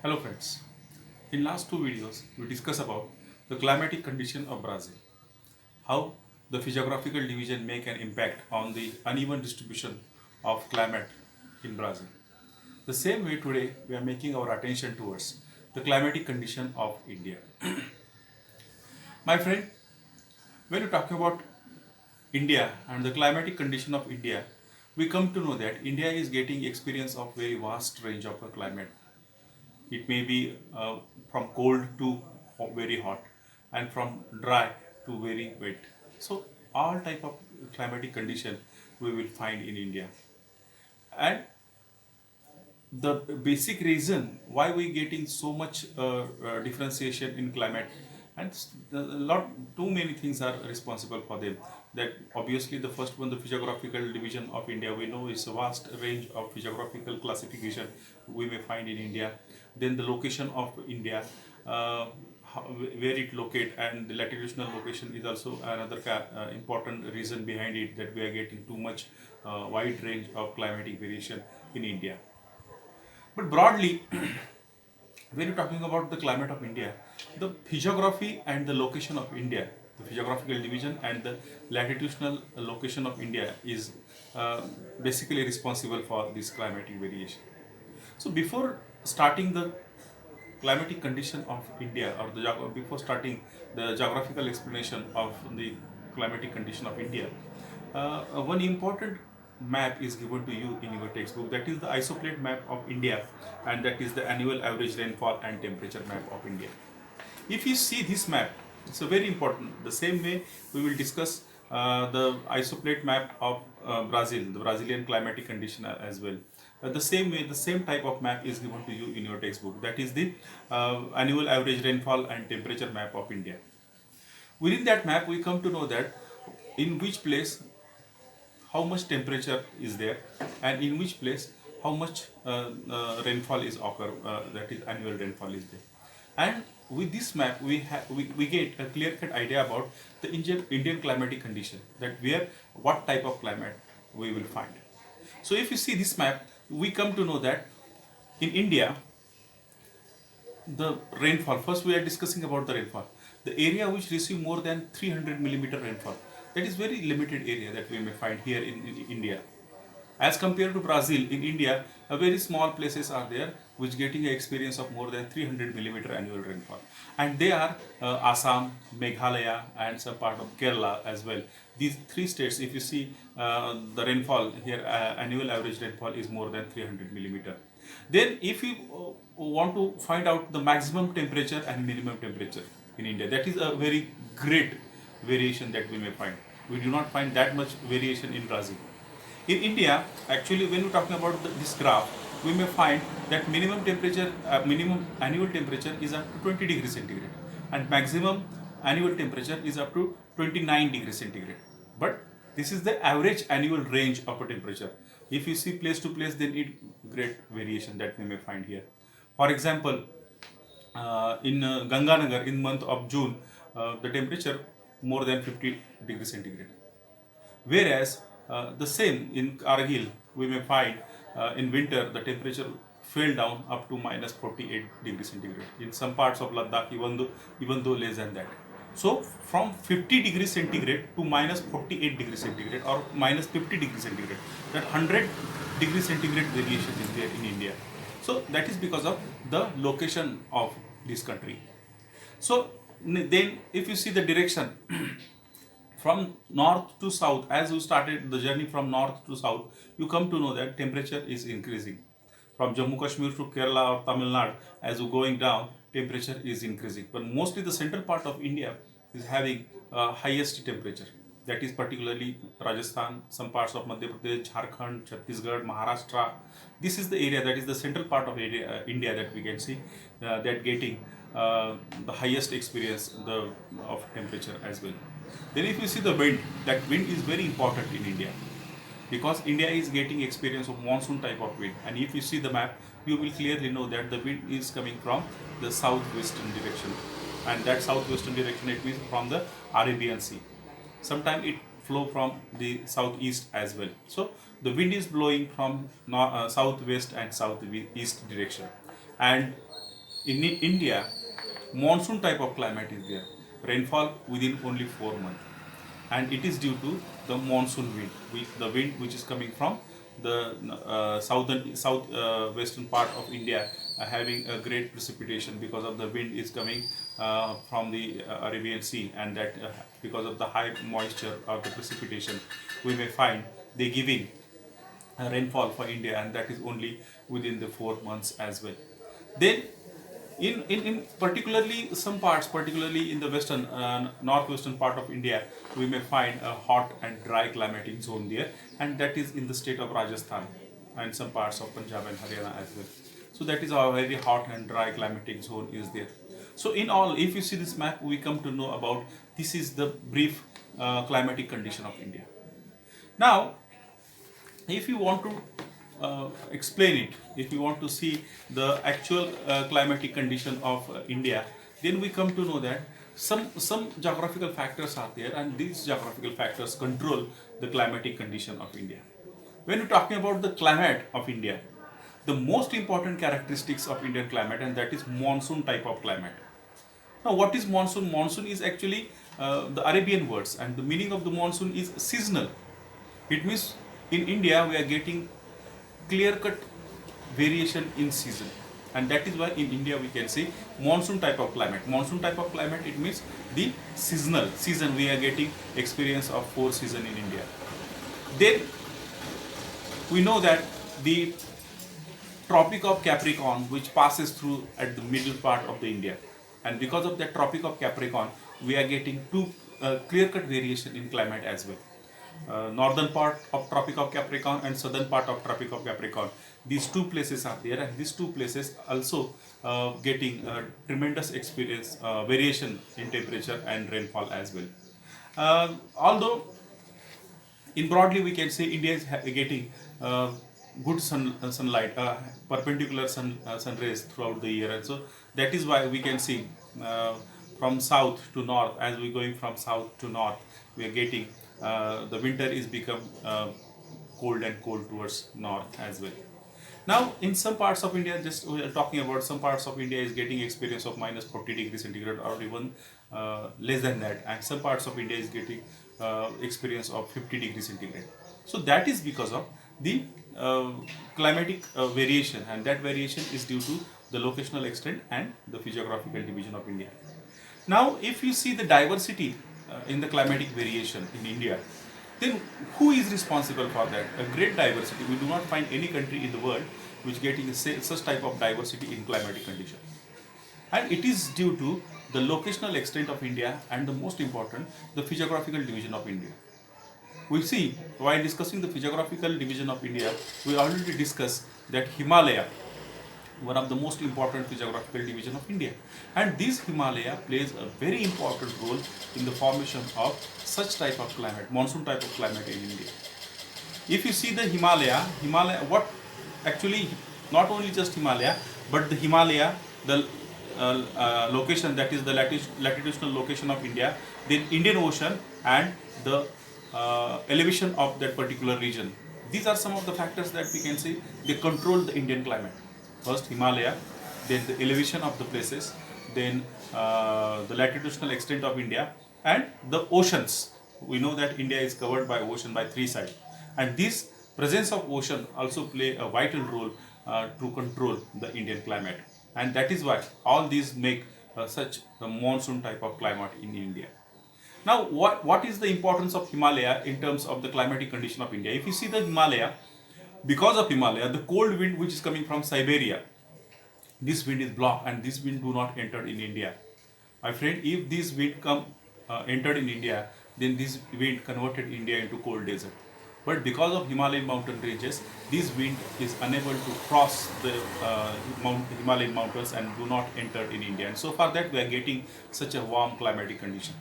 Hello friends. In last two videos, we discuss about the climatic condition of Brazil, how the physiographical division make an impact on the uneven distribution of climate in Brazil. The same way today we are making our attention towards the climatic condition of India. My friend, when you talk about India and the climatic condition of India, we come to know that India is getting experience of very vast range of a climate. It may be from cold to very hot and from dry to very wet. So all type of climatic condition we will find in India. And the basic reason why we getting so much differentiation in climate and a lot too many things are responsible for them. That obviously the first one, the physiographical division of India, we know is a vast range of physiographical classification we may find in India. Then the location of India, where it locate, and the latitudinal location is also another important reason behind it, that we are getting too much wide range of climatic variation in India. But broadly, when you're talking about the climate of India, the physiography and the location of India, the physiographical division and the latitudinal location of India is basically responsible for this climatic variation. So before starting the climatic condition of India, or before starting the geographical explanation of the climatic condition of India, one important map is given to you in your textbook. That is the isoplate map of India, and that is the annual average rainfall and temperature map of India. If you see this map, it's a very important. The same way we will discuss the isoplate map of Brazil, the Brazilian climatic condition as well. The same way, the same type of map is given to you in your textbook. That is the annual average rainfall and temperature map of India. Within that map, we come to know that in which place how much temperature is there, and in which place how much rainfall is occur, that is annual rainfall is there. And with this map we get a clear cut idea about the Indian climatic condition, that where what type of climate we will find. So if you see this map, we come to know that in India, the rainfall, first we are discussing about the rainfall, the area which receive more than 300 millimeter rainfall, that is very limited area that we may find here in India. As compared to Brazil, in India, a very small places are there which getting an experience of more than 300 millimeter annual rainfall. And they are Assam, Meghalaya, and some part of Kerala as well. These three states, if you see the rainfall here, annual average rainfall is more than 300 millimeter. Then if you want to find out the maximum temperature and minimum temperature in India, that is a very great variation that we may find. We do not find that much variation in Brazil. In India, actually, when we're talking about this graph, we may find that minimum temperature, minimum annual temperature is up to 20 degrees centigrade, and maximum annual temperature is up to 29 degrees centigrade. But this is the average annual range of a temperature. If you see place to place, then it great variation that we may find here. For example, in Ganganagar in month of June, the temperature more than 50 degrees centigrade. Whereas the same in Kargil, we may find in winter the temperature fell down up to minus 48 degrees centigrade. In some parts of Ladakh, even though less than that. So from 50 degrees centigrade to minus 48 degrees centigrade or minus 50 degrees centigrade, that 100 degrees centigrade variation is there in India. So that is because of the location of this country. So then if you see the direction from north to south, as you started the journey from north to south, you come to know that temperature is increasing. From Jammu Kashmir to Kerala or Tamil Nadu, as you're going down, temperature is increasing. But mostly the central part of India is having highest temperature. That is particularly Rajasthan, some parts of Madhya Pradesh, Jharkhand, Chhattisgarh, Maharashtra. This is the area that is the central part of India that we can see that getting the highest experience of temperature as well. Then if you see the wind, that wind is very important in India, because India is getting experience of monsoon type of wind. And if you see the map, you will clearly know that the wind is coming from the southwestern direction, and that southwestern direction, it means from the Arabian Sea. Sometimes it flow from the southeast as well. So the wind is blowing from southwest and southeast direction, and In India, monsoon type of climate is there. Rainfall within only 4 months, and it is due to the monsoon wind, the wind which is coming from the south western part of India, having a great precipitation because of the wind is coming from the Arabian Sea, and that because of the high moisture of the precipitation, we may find they giving rainfall for India, and that is only within the 4 months as well. Then, in particularly some parts, particularly in the western, northwestern part of India, we may find a hot and dry climatic zone there, and that is in the state of Rajasthan and some parts of Punjab and Haryana as well. So that is a very hot and dry climatic zone is there. So in all, if you see this map, we come to know about this is the brief climatic condition of India. Now, if you want to explain it, if you want to see the actual climatic condition of India, then we come to know that some geographical factors are there, and these geographical factors control the climatic condition of India. When you're talking about the climate of India, the most important characteristics of Indian climate, and that is monsoon type of climate. Now, what is monsoon? Monsoon is actually the Arabian words, and the meaning of the monsoon is seasonal. It means in India we are getting clear cut variation in season, and that is why in India we can say monsoon type of climate. Monsoon type of climate, it means the seasonal season, we are getting experience of 4 seasons in India. Then we know that the Tropic of Capricorn, which passes through at the middle part of the India, and because of that Tropic of Capricorn, we are getting two clear-cut variation in climate as well. Northern part of Tropic of Capricorn and southern part of Tropic of Capricorn. These two places are there, and these two places also getting tremendous experience variation in temperature and rainfall as well. Although in broadly we can say India is getting good sunlight, perpendicular sun rays throughout the year, and so that is why we can see from south to north, as we going from south to north, we are getting the winter is become cold and cold towards north as well. Now, in some parts of India, just we are talking about some parts of India is getting experience of minus 40 degrees centigrade or even less than that, and some parts of India is getting experience of 50 degrees centigrade. So that is because of the climatic variation, and that variation is due to the locational extent and the physiographical division of India. Now, if you see the diversity in the climatic variation in India, then who is responsible for that? A great diversity. We do not find any country in the world which getting such type of diversity in climatic condition. And it is due to the locational extent of India, and the most important, the physiographical division of India. We see, while discussing the physiographical division of India, we already discussed that Himalaya, one of the most important physiographical division of India, and this Himalaya plays a very important role in the formation of such type of climate, monsoon type of climate in India. If you see the Himalaya, what actually not only just Himalaya, but the Himalaya, the location, that is the latitudinal location of India, then Indian Ocean and the elevation of that particular region. These are some of the factors that we can say they control the Indian climate. First Himalaya, then the elevation of the places, then the latitudinal extent of India, and the oceans. We know that India is covered by ocean by three sides, and this presence of ocean also play a vital role to control the Indian climate, and that is why all these make such a monsoon type of climate in India. Now, what is the importance of Himalaya in terms of the climatic condition of India? If you see the Himalaya, because of Himalaya, the cold wind which is coming from Siberia, this wind is blocked, and this wind do not enter in India. My friend, if this wind entered in India, then this wind converted India into cold desert. But because of Himalayan mountain ranges, this wind is unable to cross the Himalayan mountains and do not enter in India. And so far that we are getting such a warm climatic condition.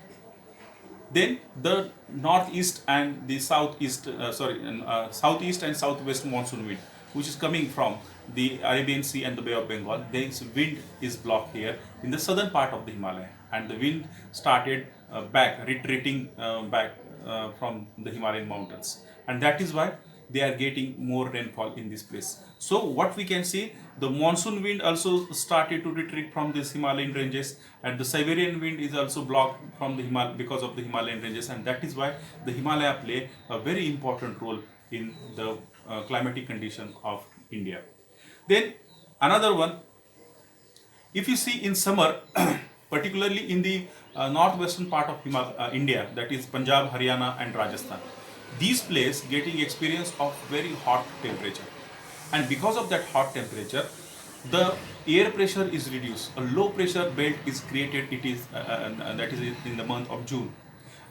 Then the northeast and the southeast and southwest monsoon wind, which is coming from the Arabian Sea and the Bay of Bengal, this wind is blocked here in the southern part of the Himalaya, and the wind started retreating back from the Himalayan mountains, and that is why they are getting more rainfall in this place. So what we can see, The monsoon wind also started to retreat from these Himalayan ranges, and the Siberian wind is also blocked from the because of the Himalayan ranges, and that is why the Himalaya play a very important role in the climatic condition of India. Then another one, if you see in summer, particularly in the northwestern part of India, that is Punjab, Haryana, and Rajasthan, these places getting experience of very hot temperature, and because of that hot temperature, the air pressure is reduced. A low pressure belt is created. It is that is in the month of June,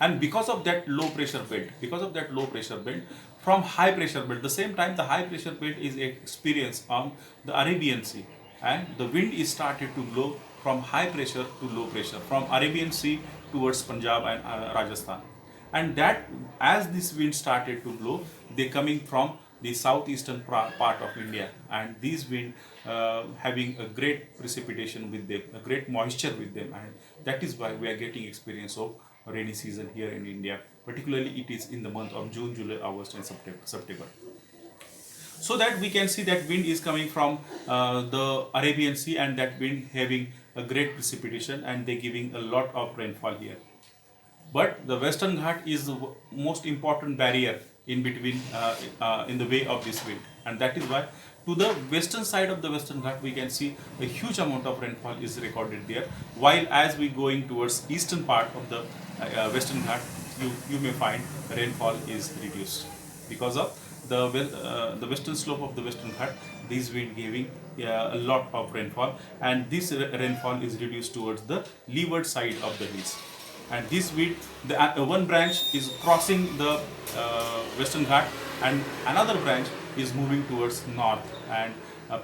and because of that low pressure belt from high pressure belt, the same time the high pressure belt is experienced on the Arabian Sea, and the wind is started to blow from high pressure to low pressure from Arabian Sea towards Punjab and Rajasthan, and that as this wind started to blow, they coming from the southeastern part of India, and these wind having a great precipitation with them, a great moisture with them, and that is why we are getting experience of rainy season here in India. Particularly, it is in the month of June, July, August, and September. So that we can see that wind is coming from the Arabian Sea, and that wind having a great precipitation, and they giving a lot of rainfall here. But the Western Ghat is the most important barrier in between, in the way of this wind, and that is why to the western side of the Western Ghat we can see a huge amount of rainfall is recorded there. While as we going towards eastern part of the Western Ghat, you may find rainfall is reduced because of the western slope of the Western Ghat. This wind giving a lot of rainfall, and this rainfall is reduced towards the leeward side of the hills, and this wind, the one branch is crossing the Western Ghat, and another branch is moving towards north and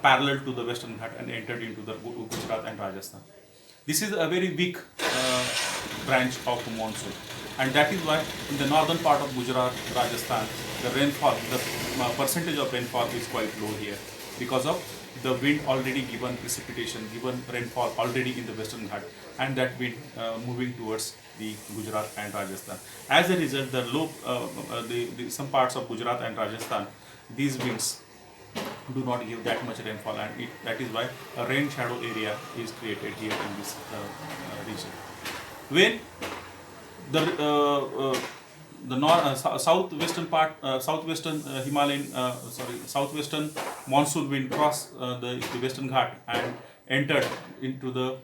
parallel to the Western Ghat and entered into the Gujarat and Rajasthan. This is a very weak branch of the monsoon, and that is why in the northern part of Gujarat, Rajasthan, the rainfall, the percentage of rainfall is quite low here because of the wind already given precipitation, given rainfall already in the Western Ghat, and that wind moving towards the Gujarat and Rajasthan. As a result, some parts of Gujarat and Rajasthan, these winds do not give that much rainfall, and that is why a rain shadow area is created here in this region. When the southwestern part, southwestern monsoon wind crossed the Western Ghat and entered into the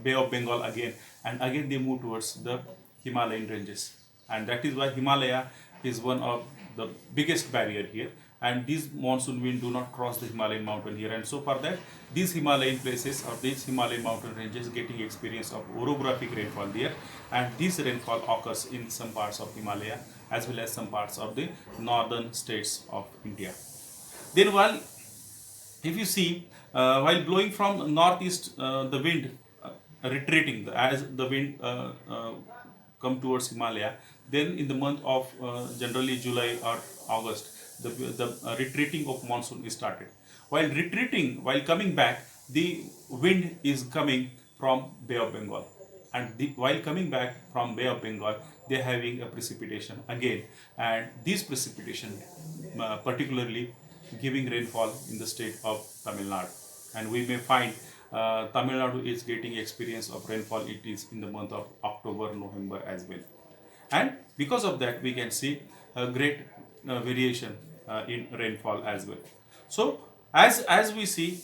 Bay of Bengal again, and again they move towards the Himalayan ranges, and that is why Himalaya is one of the biggest barrier here, and these monsoon wind do not cross the Himalayan mountain here, and so for that these Himalayan places or these Himalayan mountain ranges getting experience of orographic rainfall there, and this rainfall occurs in some parts of Himalaya as well as some parts of the northern states of India. Then if you see, while blowing from northeast, the wind retreating as the wind come towards Himalaya, then in the month of generally July or August, the retreating of monsoon is started. While coming back, the wind is coming from Bay of Bengal, and while coming back from Bay of Bengal, they are having a precipitation again, and this precipitation particularly giving rainfall in the state of Tamil Nadu, and we may find Tamil Nadu is getting experience of rainfall. It is in the month of October, November as well, and because of that we can see a great variation in rainfall as well. So as we see,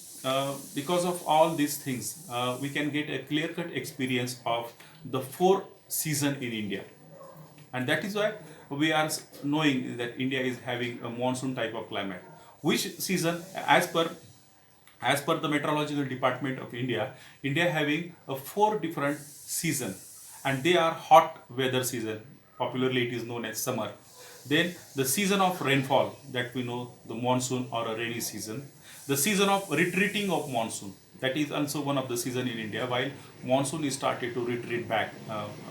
because of all these things, we can get a clear-cut experience of the 4 seasons in India, and that is why we are knowing that India is having a monsoon type of climate. Which season, as per the meteorological department of India, India having a 4 different season, and they are hot weather season. Popularly, it is known as summer. Then the season of rainfall, that we know, the monsoon or a rainy season. The season of retreating of monsoon, that is also one of the season in India, while monsoon is started to retreat back,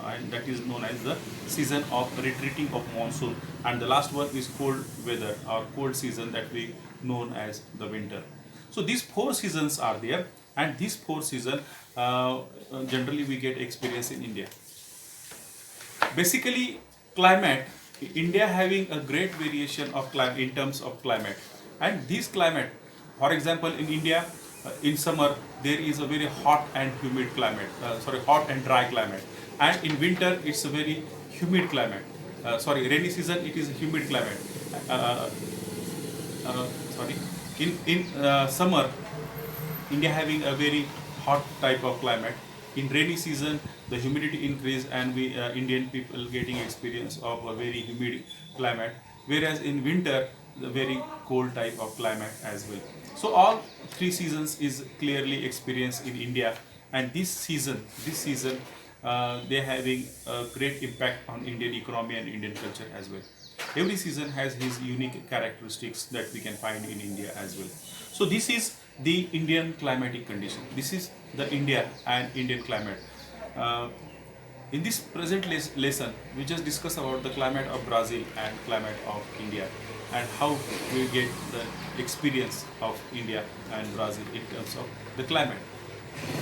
and that is known as the season of retreating of monsoon. And the last one is cold weather or cold season, that we known as the winter. So these 4 seasons are there, and these 4 seasons generally we get experience in India. Basically, climate, India having a great variation of climate in terms of climate, and this climate, for example, in India, In summer there is a very hot and humid climate, hot and dry climate, and in winter it's a very humid climate. Rainy season it is a humid climate. Uh, uh, sorry, in summer India having a very hot type of climate. In rainy season, the humidity increase and we Indian people getting experience of a very humid climate. Whereas in winter, the very cold type of climate as well. So all three seasons is clearly experienced in India, and this season, they're having a great impact on Indian economy and Indian culture as well. Every season has his unique characteristics that we can find in India as well. So this is the Indian climatic condition. This is the India and Indian climate. Uh, in this present lesson, we just discuss about the climate of Brazil and climate of India, and how we get the experience of India and Brazil in terms of the climate.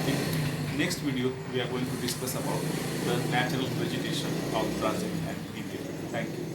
In next video, we are going to discuss about the natural vegetation of Brazil and India. Thank you.